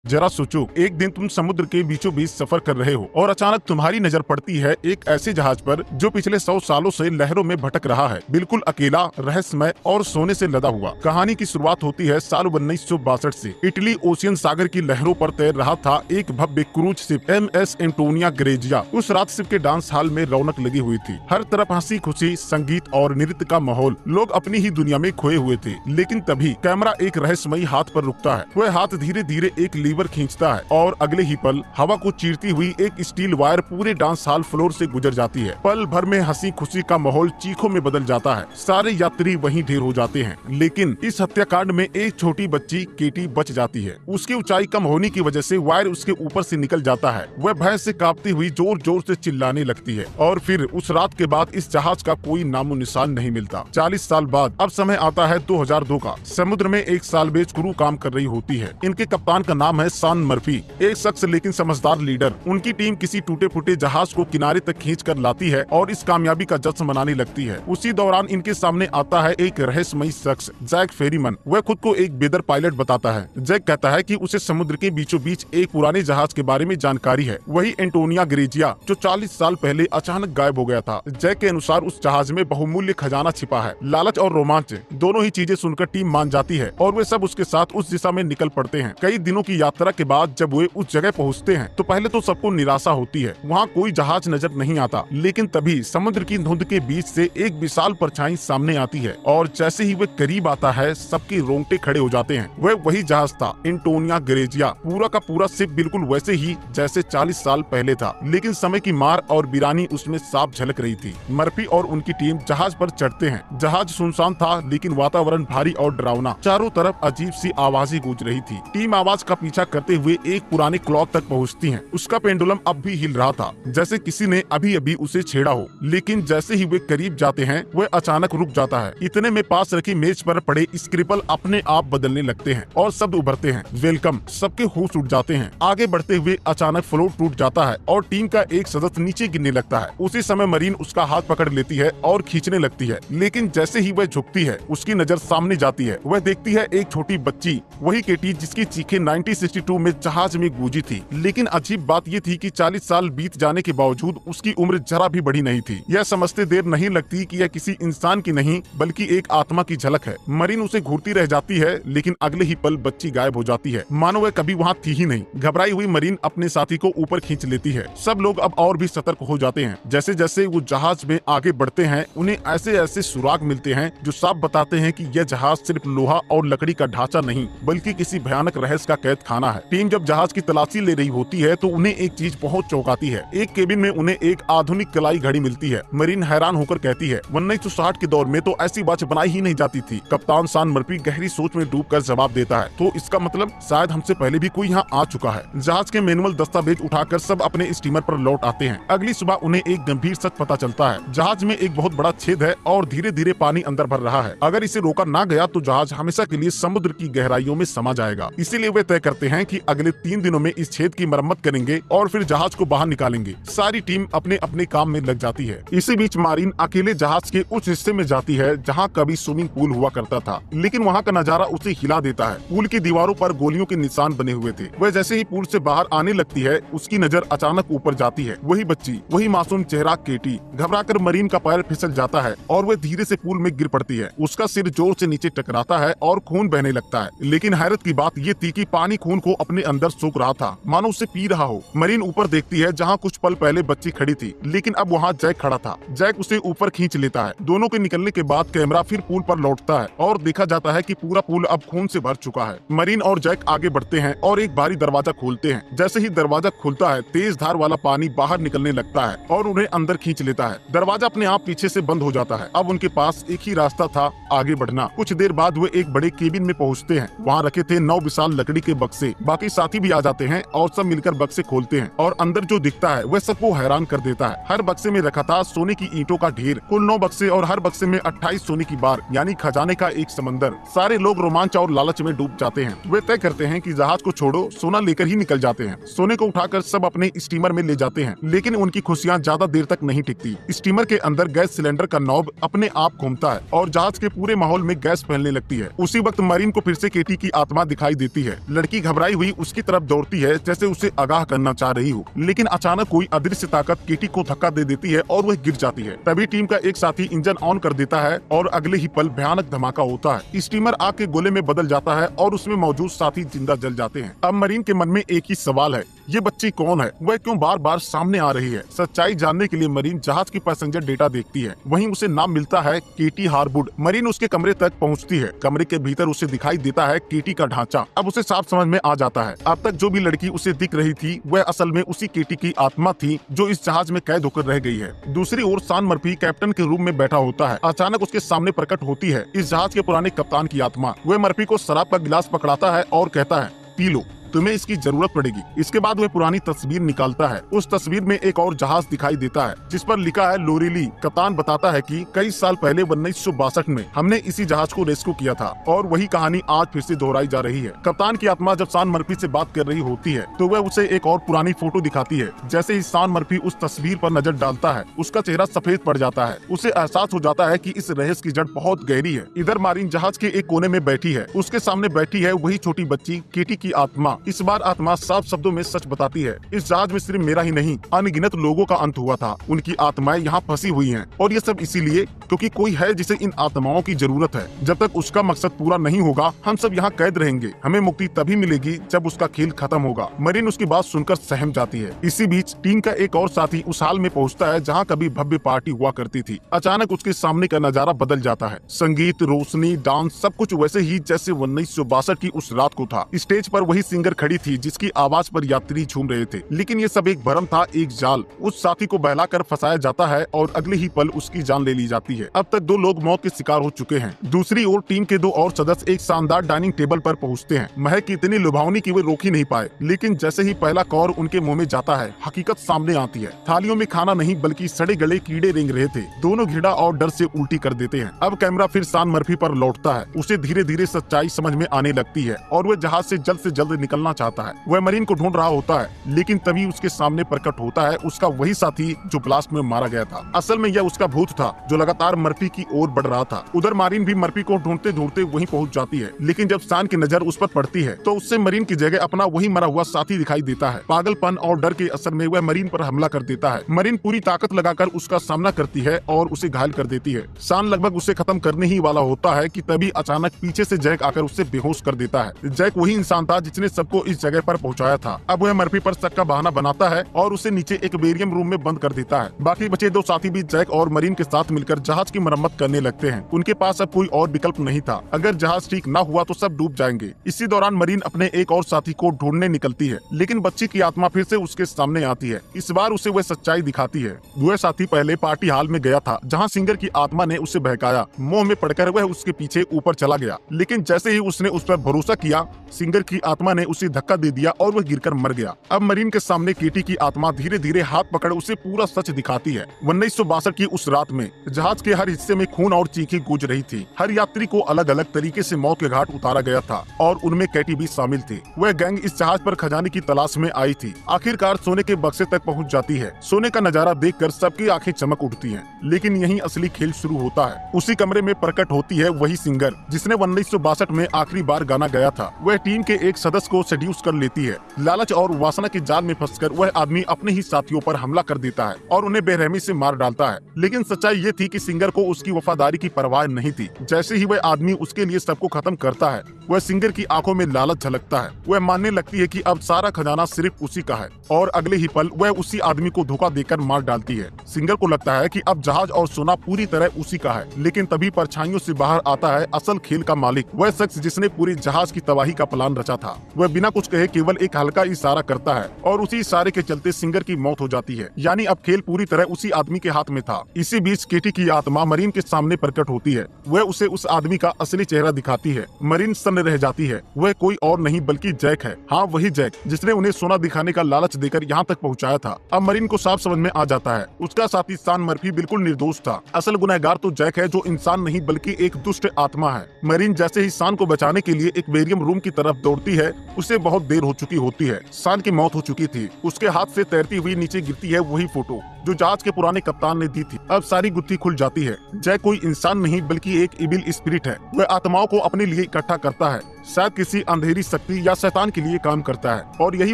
जरा सोचो, एक दिन तुम समुद्र के बीचों बीच सफर कर रहे हो और अचानक तुम्हारी नजर पड़ती है एक ऐसे जहाज पर जो पिछले 100 सालों से लहरों में भटक रहा है, बिल्कुल अकेला, रहस्यमय और सोने से लदा हुआ। कहानी की शुरुआत होती है साल 1962 से। इटली ओशियन सागर की लहरों पर तैर रहा था एक भव्य cruise ship MS Antonia Grazia. उस रात शिप के डांस हॉल में रौनक लगी हुई थी। हर तरफ हंसी खुशी, संगीत और नृत्य का माहौल। लोग अपनी ही दुनिया में खोए हुए थे। लेकिन तभी कैमरा एक रहस्यमयी हाथ पर रुकता है। वह हाथ धीरे धीरे एक लीवर खींचता है और अगले ही पल हवा को चीरती हुई एक स्टील वायर पूरे डांस हॉल फ्लोर से गुजर जाती है। पल भर में हंसी खुशी का माहौल चीखों में बदल जाता है। सारे यात्री वहीं ढेर हो जाते हैं। लेकिन इस हत्याकांड में एक छोटी बच्ची केटी बच जाती है। उसकी ऊंचाई कम होने की वजह से वायर उसके ऊपर से निकल जाता है। वह भय से कांपती हुई जोर जोर से चिल्लाने लगती है। और फिर उस रात के बाद इस जहाज का कोई नामो निशान नहीं मिलता। 40 साल बाद अब समय आता है 2002 का। समुद्र में एक सालबेज क्रू काम कर रही होती है। इनके कप्तान का नाम है सान मर्फी, एक शख्स लेकिन समझदार लीडर। उनकी टीम किसी टूटे फूटे जहाज को किनारे तक खींच कर लाती है और इस कामयाबी का जश्न मनाने लगती है। उसी दौरान इनके सामने आता है एक रहस्यमयी शख्स, जैक फेरीमन। वह खुद को एक बेदर पायलट बताता है। जैक कहता है कि उसे समुद्र के बीचों बीच एक पुराने जहाज के बारे में जानकारी है, वही एंटोनिया ग्रेजिया जो 40 साल पहले अचानक गायब हो गया था। जैक के अनुसार उस जहाज में बहुमूल्य खजाना छिपा है। लालच और रोमांच दोनों ही चीजें सुनकर टीम मान जाती है और वे सब उसके साथ उस दिशा में निकल पड़ते हैं। कई दिनों की यात्रा के बाद जब वे उस जगह पहुंचते हैं तो पहले तो सबको निराशा होती है। वहाँ कोई जहाज नजर नहीं आता। लेकिन तभी समुद्र की धुंध के बीच से एक विशाल परछाई सामने आती है और जैसे ही वे करीब आता है सबके रोंगटे खड़े हो जाते हैं। वह वही जहाज था, एंटोनिया ग्रेजिया। पूरा का पूरा शिप बिल्कुल वैसे ही जैसे 40 साल पहले था, लेकिन समय की मार और वीरानी उसमें साफ झलक रही थी। मर्फी और उनकी टीम जहाज पर चढ़ते हैं। जहाज सुनसान था लेकिन वातावरण भारी और डरावना। चारों तरफ अजीब सी आवाजें गूंज रही थी। टीम आवाज का पीछा करते हुए एक पुराने क्लॉक तक पहुंचती है। उसका पेंडुलम अब भी हिल रहा था, जैसे किसी ने अभी अभी उसे छेड़ा हो। लेकिन जैसे ही वे करीब जाते हैं वह अचानक रुक जाता है। इतने में पास रखी मेज पर पड़े स्क्रिपल अपने आप बदलने लगते हैं और शब्द उभरते हैं, वेलकम। सबके होश उड़ जाते हैं। आगे बढ़ते हुए अचानक फ्लोर टूट जाता है और टीम का एक सदस्य नीचे गिरने लगता है। उसी समय मरीन उसका हाथ पकड़ लेती है और खींचने लगती है। लेकिन जैसे ही वह झुकती है उसकी नजर सामने जाती है। वह देखती है एक छोटी बच्ची, वही केटी जिसकी चीखें 1962 में जहाज में गूंजी थी। लेकिन अजीब बात ये थी कि 40 साल बीत जाने के बावजूद उसकी उम्र जरा भी बड़ी नहीं थी। यह समझते देर नहीं लगती कि यह किसी इंसान की नहीं बल्कि एक आत्मा की झलक है। मरीन उसे घूरती रह जाती है लेकिन अगले ही पल बच्ची गायब हो जाती है, मानो वह कभी वहाँ थी ही नहीं। घबराई हुई मरीन अपने साथी को ऊपर खींच लेती है। सब लोग अब और भी सतर्क हो जाते हैं। जैसे जैसे वो जहाज में आगे बढ़ते हैं उन्हें ऐसे ऐसे सुराग मिलते हैं जो साफ बताते हैं कि यह जहाज सिर्फ लोहा और लकड़ी का ढांचा नहीं बल्कि किसी भयानक रहस्य का कैद खाना है। टीम जब जहाज की तलाशी ले रही होती है तो उन्हें एक चीज बहुत चौंकाती है। एक केबिन में उन्हें एक आधुनिक कलाई घड़ी मिलती है। मरीन हैरान होकर कहती है, 1960 के दौर में तो ऐसी वॉच बनाई ही नहीं जाती थी। कप्तान सान मर्फी गहरी सोच में डूबकर जवाब देता है, तो इसका मतलब शायद हमसे पहले भी कोई यहाँ आ चुका है। जहाज के मैनुअल दस्तावेज उठाकर सब अपने स्टीमर पर लौट आते हैं। अगली सुबह उन्हें एक गंभीर सच पता चलता है। जहाज में एक बहुत बड़ा छेद है और धीरे धीरे पानी अंदर भर रहा है। अगर इसे रोका ना गया तो जहाज हमेशा के लिए समुद्र की गहराइयों में समा जाएगा। इसीलिए वे तय करते हैं कि अगले 3 दिनों में इस छेद की मरम्मत करेंगे और फिर जहाज को बाहर निकालेंगे। सारी टीम अपने अपने काम में लग जाती है। इसी बीच मारीन अकेले जहाज के उस हिस्से में जाती है जहाँ कभी स्विमिंग पूल हुआ करता था, लेकिन वहाँ का नजारा उसे हिला देता है। पूल की दीवारों पर गोलियों के निशान बने हुए थे। वह जैसे ही पूल से बाहर आने लगती है उसकी नजर अचानक ऊपर जाती है। वही बच्ची, वही मासूम चेहरा केटी। घबराकर मरीन का पैर फिसल जाता है और वह धीरे से पूल में गिर पड़ती है। उसका सिर जोर से नीचे टकराता है और खून बहने लगता है। लेकिन हैरत की बात ये थी कि पानी खून को अपने अंदर सोख रहा था, मानो उसे पी रहा हो। मरीन ऊपर देखती है जहाँ कुछ पल पहले बच्ची खड़ी थी, लेकिन अब वहाँ जैक खड़ा था। जैक उसे ऊपर खींच लेता है। दोनों के निकलने के बाद कैमरा फिर पूल पर लौटता है और देखा जाता है कि पूरा पूल अब खून से भर चुका है। मरीन और जैक आगे बढ़ते हैं और एक भारी दरवाजा खोलते हैं। जैसे ही दरवाजा खुलता है तेज धार वाला पानी बाहर निकलने लगता है और उन्हें अंदर खींच लेता है। दरवाजा अपने आप पीछे से बंद हो जाता है। अब उनके पास एक ही रास्ता था, आगे बढ़ना। कुछ देर बाद वे एक बड़े केबिन में पहुंचते हैं। वहाँ रखे थे 9 विशाल लकड़ी के बक्से। बाकी साथी भी आ जाते हैं और सब मिलकर बक्से खोलते हैं और अंदर जो दिखता है वह सबको हैरान कर देता है। हर बक्से में रखा था सोने की ईंटों का ढेर। कुल 9 बक्से और हर बक्से में 28 सोने की बार, यानी खजाने का एक समंदर। सारे लोग रोमांच और लालच में डूब जाते हैं। वे तय करते हैं कि जहाज को छोड़ो, सोना लेकर ही निकल जाते हैं। सोने को उठाकर सब अपने स्टीमर में ले जाते हैं। लेकिन उनकी खुशियाँ ज्यादा देर तक नहीं टिकती। स्टीमर के अंदर गैस सिलेंडर का नॉब अपने आप घूमता है और जहाज के पूरे माहौल में गैस फैलने लगती है। उसी वक्त मरीन को फिर से केटी की आत्मा दिखाई देती है। लड़की घबराई हुई उसकी तरफ दौड़ती है जैसे उसे आगाह करना चाह रही हो, लेकिन अचानक कोई अदृश्य ताकत केटी को धक्का दे देती है और वह गिर जाती है। तभी टीम का एक साथी इंजन ऑन कर देता है और अगले ही पल भयानक धमाका होता है। स्टीमर आग के गोले में बदल जाता है और उसमें मौजूद साथी जिंदा जल जाते हैं। अब मरीन के मन में एक ही सवाल है, ये बच्ची कौन है, वह क्यों बार बार सामने आ रही है। सच्चाई जानने के लिए मरीन जहाज की पैसेंजर डेटा देखती है। वहीं उसे नाम मिलता है केटी हार्वुड। मरीन उसके कमरे तक पहुंचती है। कमरे के भीतर उसे दिखाई देता है केटी का ढांचा। अब उसे साफ समझ में आ जाता है, अब तक जो भी लड़की उसे दिख रही थी वह असल में उसी केटी की आत्मा थी जो इस जहाज में कैद होकर रह गई है। दूसरी ओर सान मर्फी कैप्टन के रूम में बैठा होता है। अचानक उसके सामने प्रकट होती है इस जहाज के पुराने कप्तान की आत्मा। वह मर्फी को शराब का गिलास पकड़ाता है और कहता है, पी लो, तुम्हें इसकी जरूरत पड़ेगी। इसके बाद वह पुरानी तस्वीर निकालता है। उस तस्वीर में एक और जहाज दिखाई देता है जिस पर लिखा है लोरेली। कप्तान बताता है कि कई साल पहले 1962 में हमने इसी जहाज को रेस्क्यू किया था और वही कहानी आज फिर से दोहराई जा रही है। कप्तान की आत्मा जब सान मर्फी से बात कर रही होती है तो वह उसे एक और पुरानी फोटो दिखाती है। जैसे ही सान मर्फी उस तस्वीर पर नजर डालता है उसका चेहरा सफेद पड़ जाता है। उसे एहसास हो जाता है कि इस रहस्य की जड़ बहुत गहरी है। इधर मारिन जहाज के एक कोने में बैठी है। उसके सामने बैठी है वही छोटी बच्ची केटी की आत्मा। इस बार आत्मा साफ शब्दों में सच बताती है, इस जहाज में सिर्फ मेरा ही नहीं अनगिनत लोगों का अंत हुआ था। उनकी आत्माएं यहाँ फंसी हुई हैं और ये सब इसीलिए क्योंकि कोई है जिसे इन आत्माओं की जरूरत है। जब तक उसका मकसद पूरा नहीं होगा हम सब यहाँ कैद रहेंगे। हमें मुक्ति तभी मिलेगी जब उसका खेल खत्म होगा। मरीन उसकी बात सुनकर सहम जाती है। इसी बीच टीम का एक और साथी उस हाल में पहुँचता है जहाँ कभी भव्य पार्टी हुआ करती थी। अचानक उसके सामने का नजारा बदल जाता है। संगीत, रोशनी, डांस सब कुछ वैसे ही जैसे 1962 की उस रात को था। स्टेज पर वही सिंगर खड़ी थी जिसकी आवाज पर यात्री झूम रहे थे, लेकिन ये सब एक भ्रम था, एक जाल। उस साथी को बहलाकर फंसाया जाता है और अगले ही पल उसकी जान ले ली जाती है। अब तक 2 लोग मौत के शिकार हो चुके हैं। दूसरी ओर टीम के 2 और सदस्य एक शानदार डाइनिंग टेबल पर पहुंचते हैं। महक इतनी लुभावनी कि वे रोक ही नहीं पाए, लेकिन जैसे ही पहला कौर उनके मुंह में जाता है हकीकत सामने आती है। थालियों में खाना नहीं बल्कि सड़े गले कीड़े रेंग रहे थे। दोनों घृणा और डर से उल्टी कर देते हैं। अब कैमरा फिर सान मर्फी पर लौटता है। उसे धीरे धीरे सच्चाई समझ में आने लगती है और वह जहाज से जल्द निकलना चाहता है। वह मरीन को ढूंढ रहा होता है, लेकिन तभी उसके सामने प्रकट होता है उसका वही साथी जो ब्लास्ट में मारा गया था। असल में यह उसका भूत था जो लगातार मर्फी की ओर बढ़ रहा था। उधर मारिन भी मर्फी को ढूंढते ढूंढते वहीं पहुंच जाती है, लेकिन जब सान की नजर उस पर पड़ती है तो उससे मरीन की जगह अपना वही मरा हुआ साथी दिखाई देता है। पागलपन और डर के असर में वह मरीन पर हमला कर देता है। मरीन पूरी ताकत लगाकर उसका सामना करती है और उसे घायल कर देती है। सान लगभग उसे खत्म करने ही वाला होता है कि तभी अचानक पीछे से जैक आकर उसे बेहोश कर देता है। जैक वही इंसान था जिसने सबको इस जगह पर पहुंचाया था। अब वह मर्फी पर शक का बहाना बनाता है और उसे नीचे एक बेरियम रूम में बंद कर देता है। बाकी बचे 2 साथी भी जैक और मरीन के साथ मिलकर जहाज की मरम्मत करने लगते हैं। उनके पास अब कोई और विकल्प नहीं था। अगर जहाज ठीक न हुआ तो सब डूब जाएंगे। इसी दौरान मरीन अपने एक और साथी को ढूंढने निकलती है, लेकिन बच्ची की आत्मा फिर से उसके सामने आती है। इस बार उसे वह सच्चाई दिखाती है। वह साथी पहले पार्टी हॉल में गया था जहाँ सिंगर की आत्मा ने उसे बहकाया। मोह में पड़कर वह उसके पीछे ऊपर चला गया, लेकिन जैसे ही उसने उस पर भरोसा किया सिंगर की आत्मा ने उसे धक्का दे दिया और वह गिरकर मर गया। अब मरीन के सामने केटी की आत्मा धीरे धीरे हाथ पकड़ उसे पूरा सच दिखाती है। 1962 की उस रात में जहाज के हर हिस्से में खून और चीखें गूंज रही थी। हर यात्री को अलग अलग तरीके से मौत के घाट उतारा गया था और उनमें कैटी भी शामिल थी। वह गैंग इस जहाज पर खजाने की तलाश में आई थी। आखिरकार सोने के बक्से तक पहुंच जाती है। सोने का नजारा देखकर सबकी आंखें चमक उठती हैं। लेकिन यहीं असली खेल शुरू होता है। उसी कमरे में प्रकट होती है वही सिंगर जिसने 1962 में आखिरी बार गाना गाया था। वह टीम के एक सदस्य को सेड्यूस कर लेती है। लालच और वासना के जाल में फंसकर वह आदमी अपने ही साथियों पर हमला कर देता है और उन्हें बेरहमी से मार डालता है। लेकिन सच्चाई ये थी कि सिंगर को उसकी वफादारी की परवाह नहीं थी। जैसे ही वह आदमी उसके लिए सबको खत्म करता है वह सिंगर की आंखों में लालच झलकता है। वह मानने लगती है कि अब सारा खजाना सिर्फ उसी का है और अगले ही पल वह उसी आदमी को धोखा देकर मार डालती है। सिंगर को लगता है कि अब जहाज और सोना पूरी तरह उसी का है, लेकिन तभी परछाइयों से बाहर आता है असल खेल का मालिक, वह शख्स जिसने पूरे जहाज की तबाही का प्लान रचा था। वह बिना कुछ कहे केवल एक हल्का इशारा करता है और उसी इशारे के चलते सिंगर की मौत हो जाती है। यानी अब खेल पूरी तरह उसी आदमी के हाथ में था। इसी बीच केटी की आत्मा मरीन के सामने प्रकट होती है। वह उसे उस आदमी का असली चेहरा दिखाती है। मरीन सन्न रह जाती है। वह कोई और नहीं बल्कि जैक है। हाँ, वही जैक जिसने उन्हें सोना दिखाने का लालच देकर यहाँ तक पहुँचाया था। अब मरीन को साफ समझ में आ जाता है उसका साथी सान मर्फी बिल्कुल निर्दोष था। असल गुनहगार तो जैक है जो इंसान नहीं बल्कि एक दुष्ट आत्मा है। मरीन जैसे ही सान को बचाने के लिए एक बेरियम रूम की तरफ दौड़ती है उसे बहुत देर हो चुकी होती है। सान की मौत हो चुकी थी। उसके हाथ से तैरती हुई नीचे गिरती है वही फोटो जो जहाज के पुराने कप्तान ने दी थी। अब सारी गुत्थी खुल जाती है। जैक कोई इंसान नहीं बल्कि एक इविल स्पिरिट है। वह आत्माओं को अपने लिए इकट्ठा करता है। शायद किसी अंधेरी शक्ति या शैतान के लिए काम करता है, और यही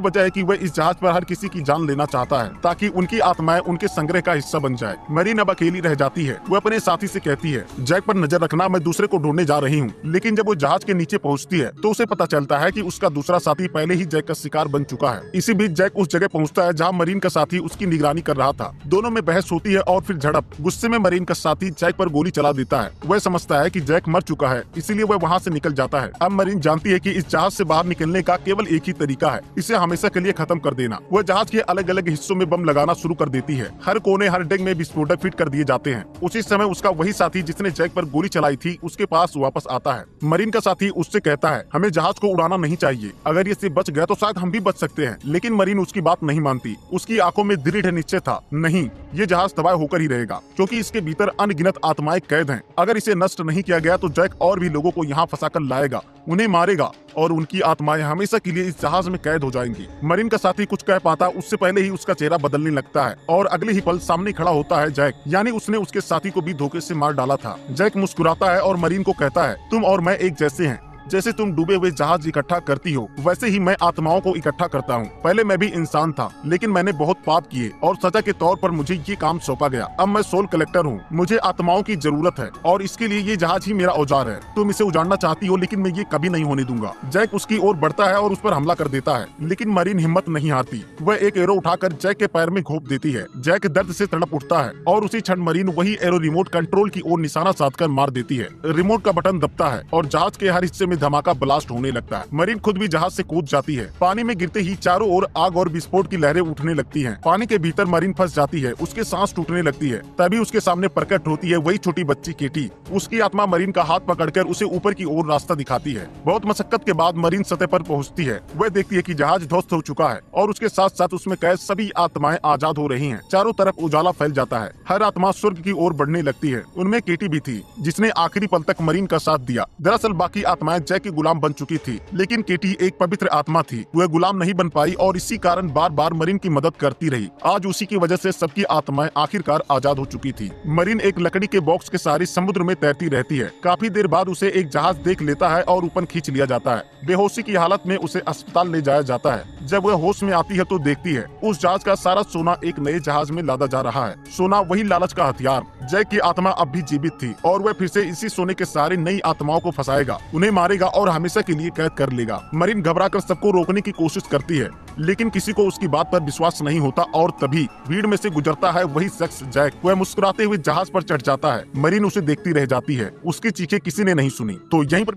वजह है कि वह इस जहाज पर हर किसी की जान लेना चाहता है ताकि उनकी आत्माएं उनके संग्रह का हिस्सा बन जाए। मरीन अब अकेली रह जाती है। वो अपने साथी से कहती है, जैक पर नजर रखना, मैं दूसरे को ढूंढने जा रही हूँ। लेकिन जब वो जहाज के नीचे पहुँचती है तो उसे पता चलता है कि उसका दूसरा साथी पहले ही जैक का शिकार बन चुका है। इसी बीच जैक उस जगह पहुँचता है जहाँ मरीन का साथी उसकी निगरानी कर रहा था। दोनों में बहस होती है और फिर झड़प। गुस्से में मरीन का साथी जैक पर गोली चला देता है। वह समझता है कि जैक मर चुका है, इसीलिए वह वहाँ से निकल जाता है। अब मरीन जानती है कि इस जहाज से बाहर निकलने का केवल एक ही तरीका है, इसे हमेशा के लिए खत्म कर देना। वह जहाज के अलग अलग हिस्सों में बम लगाना शुरू कर देती है। हर कोने, हर डेग में विस्फोटक फिट कर दिए जाते हैं। उसी समय उसका वही साथी जिसने जैक पर गोली चलाई थी उसके पास वापस आता है। मरीन का साथी उससे कहता है, हमें जहाज को उड़ाना नहीं चाहिए, अगर ये से बच गया तो शायद हम भी बच सकते हैं। लेकिन मरीन उसकी बात नहीं मानती। उसकी आंखों में दृढ़ निश्चय था, नहीं, ये जहाज तबाह होकर ही रहेगा, क्योंकि इसके भीतर अनगिनत आत्माएं कैद हैं। अगर इसे नष्ट नहीं किया गया तो जैक और भी लोगों को यहाँ फंसाकर लाएगा, उन्हें मारेगा और उनकी आत्माएं हमेशा के लिए इस जहाज में कैद हो जाएंगी। मरीन का साथी कुछ कह पाता उससे पहले ही उसका चेहरा बदलने लगता है और अगले ही पल सामने खड़ा होता है जैक, यानी उसने उसके साथी को भी धोखे से मार डाला था। जैक मुस्कुराता है और मरीन को कहता है, तुम और मैं एक जैसे हैं। जैसे तुम डूबे हुए जहाज इकट्ठा करती हो, वैसे ही मैं आत्माओं को इकट्ठा करता हूँ। पहले मैं भी इंसान था, लेकिन मैंने बहुत पाप किए और सजा के तौर पर मुझे ये काम सौंपा गया। अब मैं सोल कलेक्टर हूँ, मुझे आत्माओं की जरूरत है और इसके लिए ये जहाज ही मेरा औजार है। तुम इसे उजाड़ना चाहती हो, लेकिन मैं ये कभी नहीं होने दूंगा। जैक उसकी ओर बढ़ता है और उस पर हमला कर देता है, लेकिन मरीन हिम्मत नहीं हारती। वह एक एरो उठाकर जैक के पैर में घोंप देती है। जैक दर्द से तड़प उठता है और उसी क्षण मरीन वही एरो रिमोट कंट्रोल की ओर निशाना साधकर मार देती है। रिमोट का बटन दबता है और जहाज के हर हिस्से में धमाका ब्लास्ट होने लगता है। मरीन खुद भी जहाज से कूद जाती है। पानी में गिरते ही चारों ओर आग और विस्फोट की लहरें उठने लगती हैं। पानी के भीतर मरीन फंस जाती है। उसके सांस टूटने लगती है। तभी उसके सामने प्रकट होती है वही छोटी बच्ची केटी। उसकी आत्मा मरीन का हाथ पकड़कर उसे ऊपर की ओर रास्ता दिखाती है। बहुत मशक्कत के बाद मरीन सतह पर पहुंचती है। वह देखती है कि जहाज ध्वस्त हो चुका है और उसके साथ साथ उसमें कैद सभी आत्माएं आजाद हो रही हैं। चारों तरफ उजाला फैल जाता है। हर आत्मा स्वर्ग की ओर बढ़ने लगती है। उनमें केटी भी थी, जिसने आखिरी पल तक मरीन का साथ दिया। दरअसल बाकी आत्माएं जैक की गुलाम बन चुकी थी, लेकिन केटी एक पवित्र आत्मा थी। वह गुलाम नहीं बन पाई और इसी कारण बार बार मरीन की मदद करती रही। आज उसी की वजह से सबकी आत्माएं आखिरकार आजाद हो चुकी थी। मरीन एक लकड़ी के बॉक्स के सहारे समुद्र में तैरती रहती है। काफी देर बाद उसे एक जहाज देख लेता है और ऊपर खींच लिया जाता है। बेहोशी की हालत में उसे अस्पताल ले जाया जाता है। जब वह होश में आती है तो देखती है उस जहाज का सारा सोना एक नए जहाज में लादा जा रहा है। सोना वही लालच का हथियार। जैक की आत्मा अब भी जीवित थी और वह फिर से इसी सोने के सहारे नई आत्माओं को फंसाएगा, उन्हें मारेगा और हमेशा के लिए कैद कर लेगा। मरीन घबराकर सबको रोकने की कोशिश करती है, लेकिन किसी को उसकी बात पर विश्वास नहीं होता और तभी भीड़ में से गुजरता है वही शख्स जैक। वह मुस्कुराते हुए जहाज पर चढ़ जाता है। मरीन उसे देखती रह जाती है। उसकी चीखें किसी ने नहीं सुनी। तो यहीं पर